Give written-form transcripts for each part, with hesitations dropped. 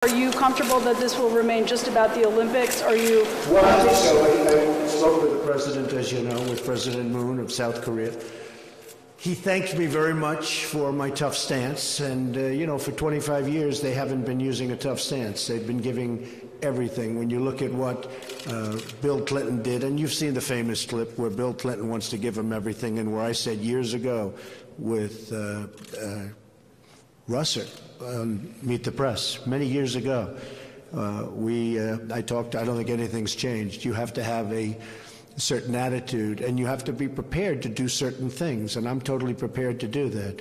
Are you comfortable that this will remain just about the Olympics? Are you? Well, I think so. I spoke with the president, as you know, with President Moon of South Korea. He thanked me very much for my tough stance. And, you know, for 25 years, they haven't been using a tough stance. They've been giving everything. When you look at what Bill Clinton did, and you've seen the famous clip where Bill Clinton wants to give him everything, and where I said years ago with Russer, Meet the Press, many years ago, I talked, I don't think anything's changed. You have to have a certain attitude, and you have to be prepared to do certain things, and I'm totally prepared to do that.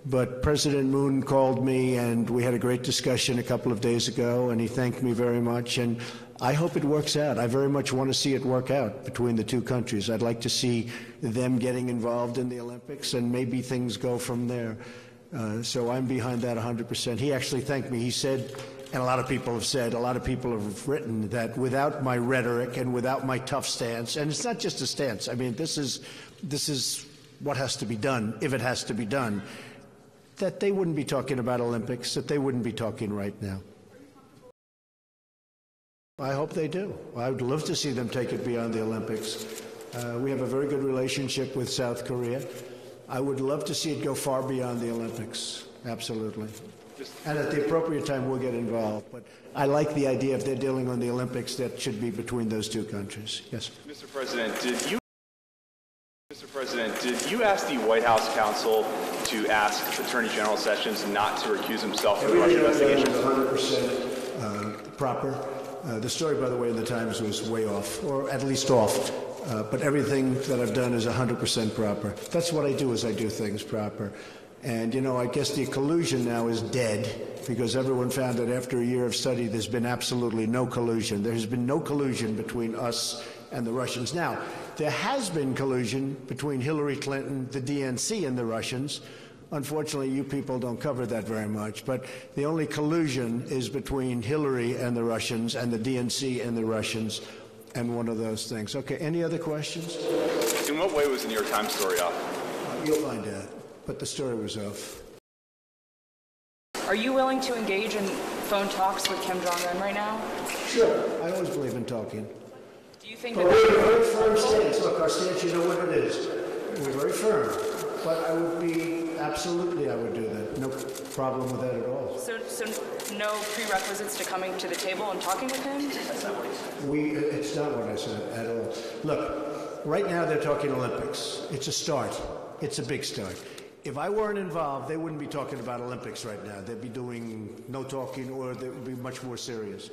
But President Moon called me, and we had a great discussion a couple of days ago, and he thanked me very much, and I hope it works out. I very much want to see it work out between the two countries. I'd like to see them getting involved in the Olympics, and maybe things go from there. So I'm behind that 100%. He actually thanked me. He said, and a lot of people have said, a lot of people have written that without my rhetoric and without my tough stance, and it's not just a stance, I mean, this is what has to be done, if it has to be done, that they wouldn't be talking about Olympics, that they wouldn't be talking right now. I hope they do. I would love to see them take it beyond the Olympics. We have a very good relationship with South Korea. I would love to see it go far beyond the Olympics, absolutely. And at the appropriate time, we'll get involved. But I like the idea if they're dealing on the Olympics, that should be between those two countries. Yes. Mr. President, did you ask the White House counsel to ask Attorney General Sessions not to recuse himself from the Russia investigation? 100% proper. The story, by the way, in the Times was way off, or at least off. But everything that I've done is 100% proper. That's what I do, is I do things proper. And, you know, I guess the collusion now is dead, because everyone found that after a year of study, there's been absolutely no collusion. There has been no collusion between us and the Russians. Now, there has been collusion between Hillary Clinton, the DNC, and the Russians. Unfortunately, you people don't cover that very much, but the only collusion is between Hillary and the Russians and the DNC and the Russians, and one of those things. Okay, any other questions? In what way was the New York Times story off? You'll find out, but the story was off. Are you willing to engage in phone talks with Kim Jong-un right now? Sure, I always believe in talking. Do you think but that... we have a very firm stance. Look, our stance, you know what it is. We're very firm. But I would be, absolutely I would do that. No problem with that at all. So no prerequisites to coming to the table and talking with him? It's not what I said at all. Look, right now they're talking Olympics. It's a start. It's a big start. If I weren't involved, they wouldn't be talking about Olympics right now. They'd be doing no talking, or they would be much more serious.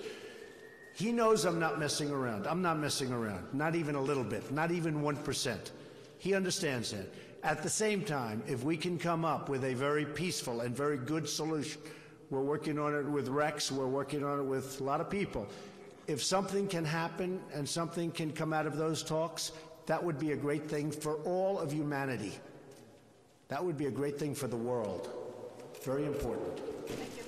He knows I'm not messing around. I'm not messing around. Not even a little bit. Not even 1%. He understands that. At the same time, if we can come up with a very peaceful and very good solution, we're working on it with Rex, we're working on it with a lot of people. If something can happen and something can come out of those talks, that would be a great thing for all of humanity. That would be a great thing for the world. Very important. Thank you.